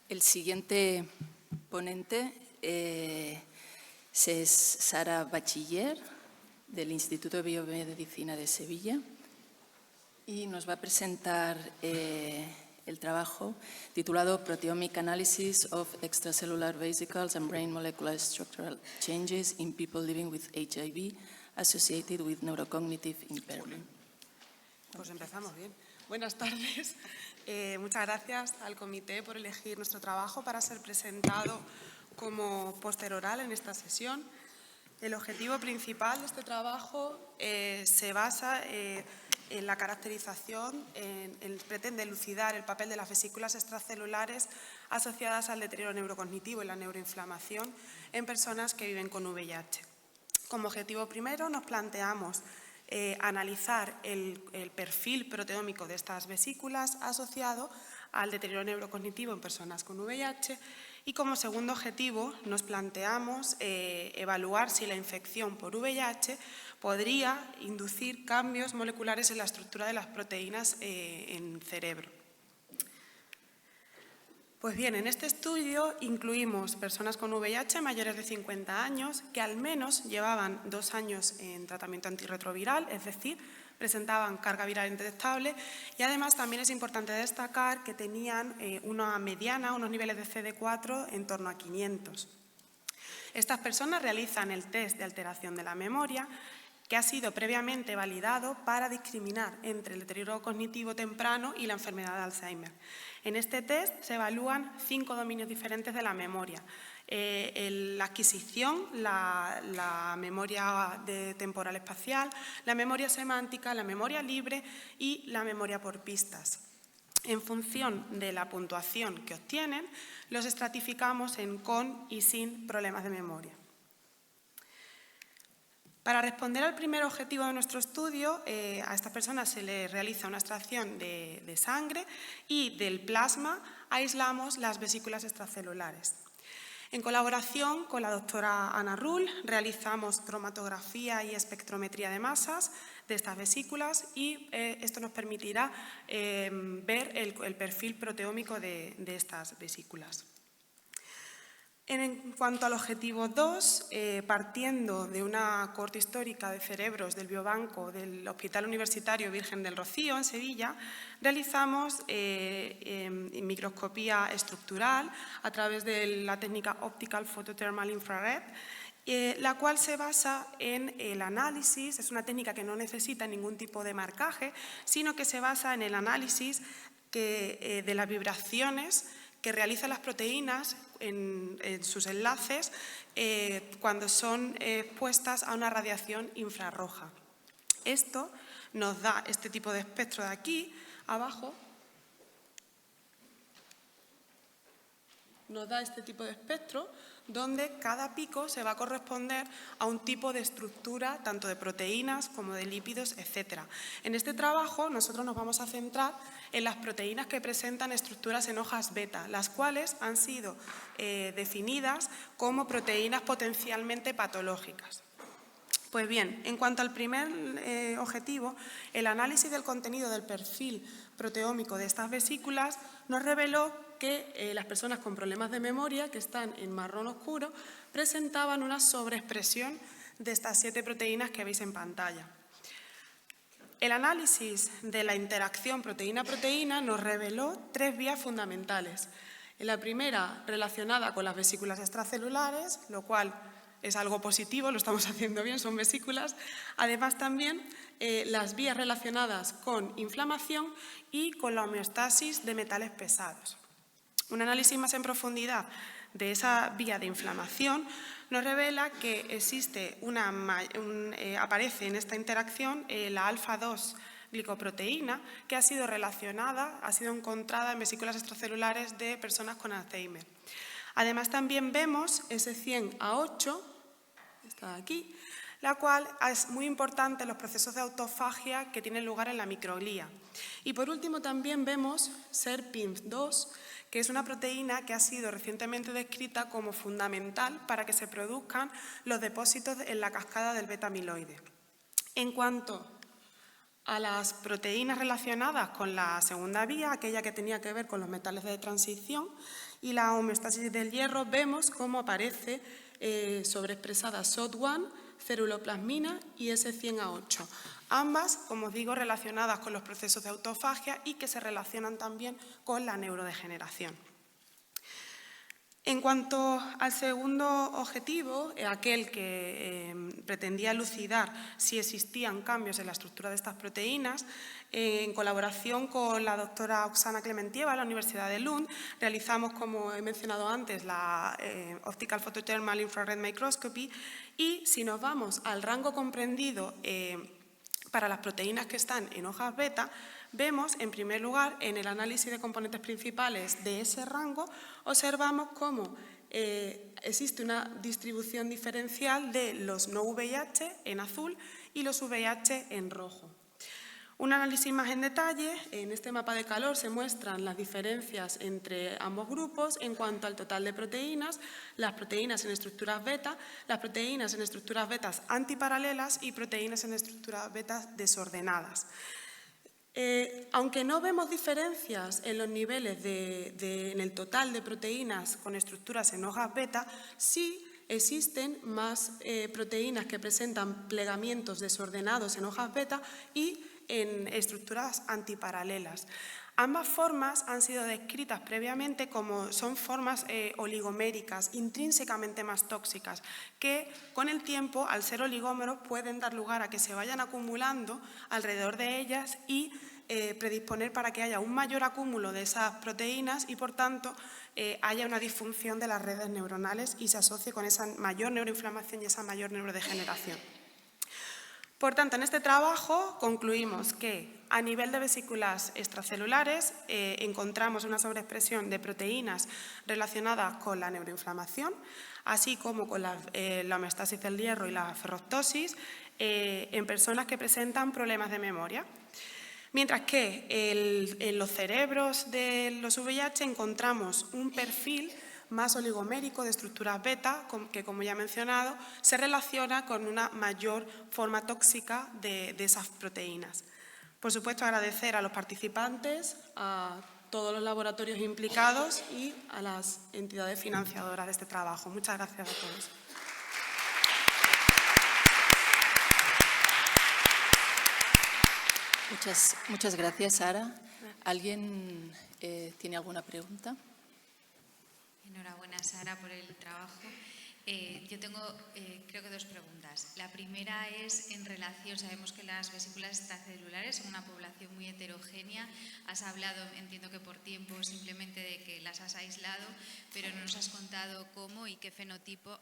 El siguiente ponente es Sara Bachiller, del Instituto de Biomedicina de Sevilla, y nos va a presentar el trabajo titulado Proteomic Analysis of Extracellular Vesicles and Brain Molecular Structural Changes in People Living with HIV Associated with Neurocognitive Impairment. Pues empezamos bien. Buenas tardes. Muchas gracias al comité por elegir nuestro trabajo para ser presentado como póster oral en esta sesión. El objetivo principal de este trabajo se basa en la caracterización, pretende elucidar el papel de las vesículas extracelulares asociadas al deterioro neurocognitivo y la neuroinflamación en personas que viven con VIH. Como objetivo primero nos planteamos analizar el perfil proteómico de estas vesículas asociado al deterioro neurocognitivo en personas con VIH y como segundo objetivo nos planteamos evaluar si la infección por VIH podría inducir cambios moleculares en la estructura de las proteínas en cerebro. Pues bien, en este estudio incluimos personas con VIH mayores de 50 años que al menos llevaban 2 años en tratamiento antirretroviral, es decir, presentaban carga viral indetectable y además también es importante destacar que tenían una mediana, unos niveles de CD4 en torno a 500. Estas personas realizan el test de alteración de la memoria que ha sido previamente validado para discriminar entre el deterioro cognitivo temprano y la enfermedad de Alzheimer. En este test se evalúan 5 dominios diferentes de la memoria. La adquisición, la memoria temporal espacial, la memoria semántica, la memoria libre y la memoria por pistas. En función de la puntuación que obtienen, los estratificamos en con y sin problemas de memoria. Para responder al primer objetivo de nuestro estudio, a estas personas se les realiza una extracción de sangre y del plasma aislamos las vesículas extracelulares. En colaboración con la doctora Ana Rull realizamos cromatografía y espectrometría de masas de estas vesículas y esto nos permitirá ver el perfil proteómico de estas vesículas. En cuanto al objetivo 2, partiendo de una cohorte histórica de cerebros del biobanco del Hospital Universitario Virgen del Rocío, en Sevilla, realizamos microscopía estructural a través de la técnica Optical Photothermal Infrared, la cual se basa en el análisis, es una técnica que no necesita ningún tipo de marcaje, sino que se basa en el análisis de las vibraciones que realizan las proteínas en sus enlaces cuando son expuestas a una radiación infrarroja. Esto nos da este tipo de espectro de aquí, abajo, nos da este tipo de espectro donde cada pico se va a corresponder a un tipo de estructura, tanto de proteínas como de lípidos, etc. En este trabajo nosotros nos vamos a centrar en las proteínas que presentan estructuras en hojas beta, las cuales han sido definidas como proteínas potencialmente patológicas. Pues bien, en cuanto al primer objetivo, el análisis del contenido del perfil proteómico de estas vesículas nos reveló que las personas con problemas de memoria, que están en marrón oscuro, presentaban una sobreexpresión de estas 7 proteínas que veis en pantalla. El análisis de la interacción proteína-proteína nos reveló 3 vías fundamentales. La primera, relacionada con las vesículas extracelulares, lo cual es algo positivo, lo estamos haciendo bien, son vesículas. Además también las vías relacionadas con inflamación y con la homeostasis de metales pesados. Un análisis más en profundidad de esa vía de inflamación nos revela que existe aparece en esta interacción la alfa-2 glicoproteína que ha sido relacionada, ha sido encontrada en vesículas extracelulares de personas con Alzheimer. Además también vemos S100A8, está aquí, la cual es muy importante en los procesos de autofagia que tienen lugar en la microglía. Y por último también vemos SERPINF2, que es una proteína que ha sido recientemente descrita como fundamental para que se produzcan los depósitos en la cascada del beta amiloide. En cuanto a las proteínas relacionadas con la segunda vía, aquella que tenía que ver con los metales de transición, y la homeostasis del hierro, vemos cómo aparece sobreexpresada SOD1, ceruloplasmina y S100A8. Ambas, como os digo, relacionadas con los procesos de autofagia y que se relacionan también con la neurodegeneración. En cuanto al segundo objetivo, aquel que pretendía elucidar si existían cambios en la estructura de estas proteínas, en colaboración con la doctora Oksana Clementieva de la Universidad de Lund, realizamos, como he mencionado antes, la Optical Photothermal Infrared Microscopy, y si nos vamos al rango comprendido para las proteínas que están en hojas beta, vemos, en primer lugar, en el análisis de componentes principales de ese rango, observamos cómo existe una distribución diferencial de los no VIH en azul y los VIH en rojo. Un análisis más en detalle, en este mapa de calor se muestran las diferencias entre ambos grupos en cuanto al total de proteínas, las proteínas en estructuras beta, las proteínas en estructuras betas antiparalelas y proteínas en estructuras betas desordenadas. Aunque no vemos diferencias en los niveles en el total de proteínas con estructuras en hojas beta, sí existen más proteínas que presentan plegamientos desordenados en hojas beta y en estructuras antiparalelas. Ambas formas han sido descritas previamente como son formas oligoméricas, intrínsecamente más tóxicas, que con el tiempo, al ser oligómeros, pueden dar lugar a que se vayan acumulando alrededor de ellas y predisponer para que haya un mayor acúmulo de esas proteínas y, por tanto, haya una disfunción de las redes neuronales y se asocie con esa mayor neuroinflamación y esa mayor neurodegeneración. Por tanto, en este trabajo concluimos que a nivel de vesículas extracelulares encontramos una sobreexpresión de proteínas relacionadas con la neuroinflamación, así como con la homeostasis del hierro y la ferroptosis en personas que presentan problemas de memoria. Mientras que en los cerebros de los VIH encontramos un perfil más oligomérico de estructuras beta, que, como ya he mencionado, se relaciona con una mayor forma tóxica de esas proteínas. Por supuesto, agradecer a los participantes, a todos los laboratorios implicados y a las entidades financiadoras de este trabajo. Muchas gracias a todos. Muchas gracias, Sara. ¿Alguien tiene alguna pregunta? Enhorabuena, Sara, por el trabajo. Yo tengo, creo que dos preguntas. La primera es en relación, sabemos que las vesículas extracelulares son una población muy heterogénea. Has hablado, entiendo que por tiempo, simplemente de que las has aislado, pero no nos has contado cómo y qué fenotipo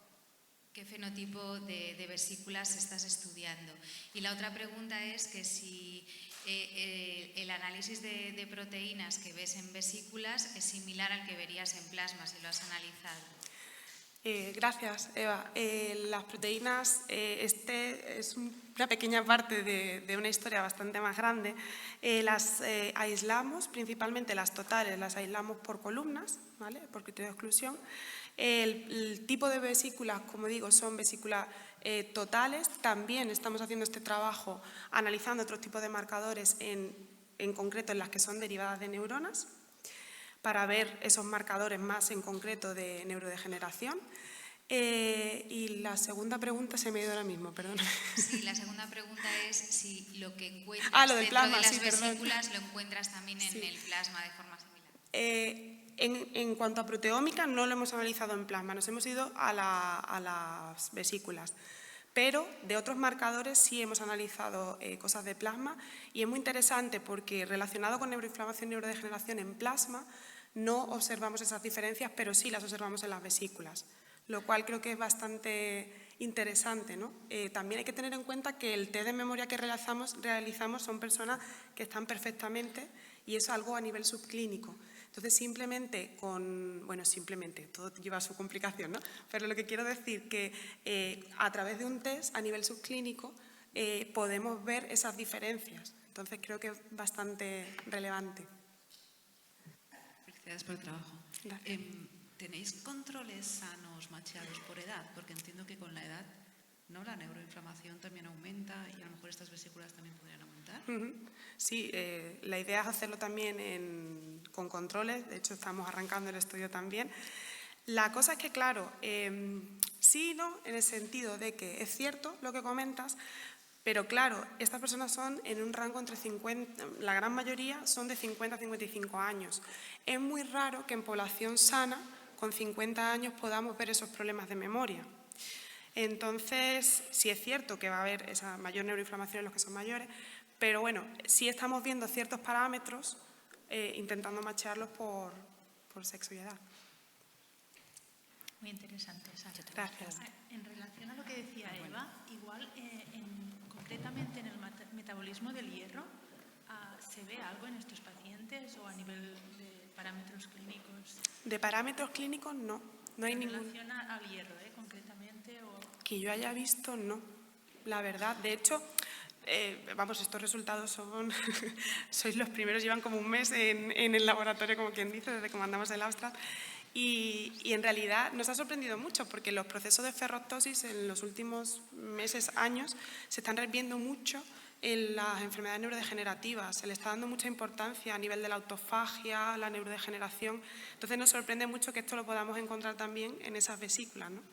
de vesículas estás estudiando. Y la otra pregunta es que si el análisis de proteínas que ves en vesículas es similar al que verías en plasma, si lo has analizado. Gracias, Eva. Las proteínas, este es una pequeña parte de una historia bastante más grande. Las aislamos, principalmente las totales, las aislamos por columnas, ¿vale? Por criterio de exclusión. El tipo de vesículas, como digo, son vesículas totales. También estamos haciendo este trabajo analizando otros tipos de marcadores, en concreto en las que son derivadas de neuronas, para ver esos marcadores más en concreto de neurodegeneración. Y la segunda pregunta se me ha ido ahora mismo, perdón. Sí, la segunda pregunta es si lo que encuentras lo del plasma, dentro de las sí, vesículas lo encuentras también en el plasma de forma similar. En cuanto a proteómica, no lo hemos analizado en plasma, nos hemos ido a las vesículas. Pero de otros marcadores sí hemos analizado cosas de plasma y es muy interesante porque relacionado con neuroinflamación y neurodegeneración en plasma no observamos esas diferencias, pero sí las observamos en las vesículas, lo cual creo que es bastante interesante, ¿no? También hay que tener en cuenta que el test de memoria que realizamos son personas que están perfectamente y es algo a nivel subclínico. Entonces, simplemente, todo lleva su complicación, ¿no? Pero lo que quiero decir que a través de un test a nivel subclínico podemos ver esas diferencias. Entonces, creo que es bastante relevante. Felicidades por el trabajo. ¿Tenéis controles sanos macheados por edad? Porque entiendo que con la edad ¿no? La neuroinflamación también aumenta y a lo mejor estas vesículas también podrían aumentar. Sí, la idea es hacerlo también con controles, de hecho estamos arrancando el estudio también. La cosa es que, claro, sí y no, en el sentido de que es cierto lo que comentas, pero claro, estas personas son en un rango entre 50, la gran mayoría son de 50 a 55 años. Es muy raro que en población sana, con 50 años, podamos ver esos problemas de memoria. Entonces, sí es cierto que va a haber esa mayor neuroinflamación en los que son mayores, pero bueno, sí estamos viendo ciertos parámetros intentando machearlos por sexo y edad. Muy interesante, Sara. Gracias. En relación a lo que decía Eva, igual concretamente en el metabolismo del hierro, ¿se ve algo en estos pacientes o a nivel de parámetros clínicos? De parámetros clínicos no hay ningún. ¿En relación al hierro, concretamente? Que yo haya visto, no, la verdad. De hecho, vamos, estos resultados son, sois los primeros, llevan como un mes en el laboratorio, como quien dice, desde que mandamos el abstract. Y en realidad nos ha sorprendido mucho porque los procesos de ferroptosis en los últimos meses, años, se están viendo mucho en las enfermedades neurodegenerativas. Se le está dando mucha importancia a nivel de la autofagia, la neurodegeneración. Entonces nos sorprende mucho que esto lo podamos encontrar también en esas vesículas, ¿no?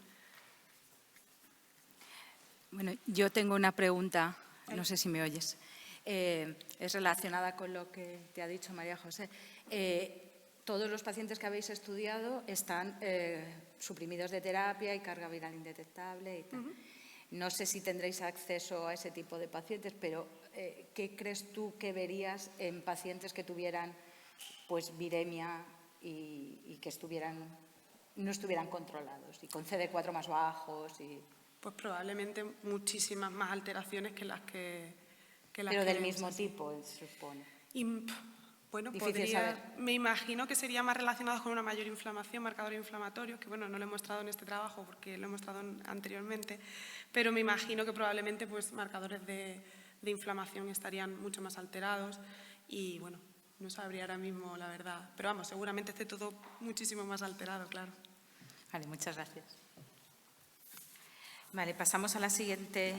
Bueno, yo tengo una pregunta, no sé si me oyes. Es relacionada con lo que te ha dicho María José. Todos los pacientes que habéis estudiado están suprimidos de terapia y carga viral indetectable y tal. No sé si tendréis acceso a ese tipo de pacientes, pero ¿qué crees tú que verías en pacientes que tuvieran pues viremia y que no estuvieran controlados y con CD4 más bajos? Pues probablemente muchísimas más alteraciones que las que pero del mismo tipo, se supone. Bueno, Difícil saber. Me imagino que sería más relacionado con una mayor inflamación, marcadores inflamatorios, que bueno, no lo he mostrado en este trabajo porque lo he mostrado anteriormente, pero me imagino que probablemente pues marcadores de inflamación estarían mucho más alterados y bueno, no sabría ahora mismo la verdad, pero vamos, seguramente esté todo muchísimo más alterado, claro. Vale, muchas gracias. Vale, pasamos a la siguiente.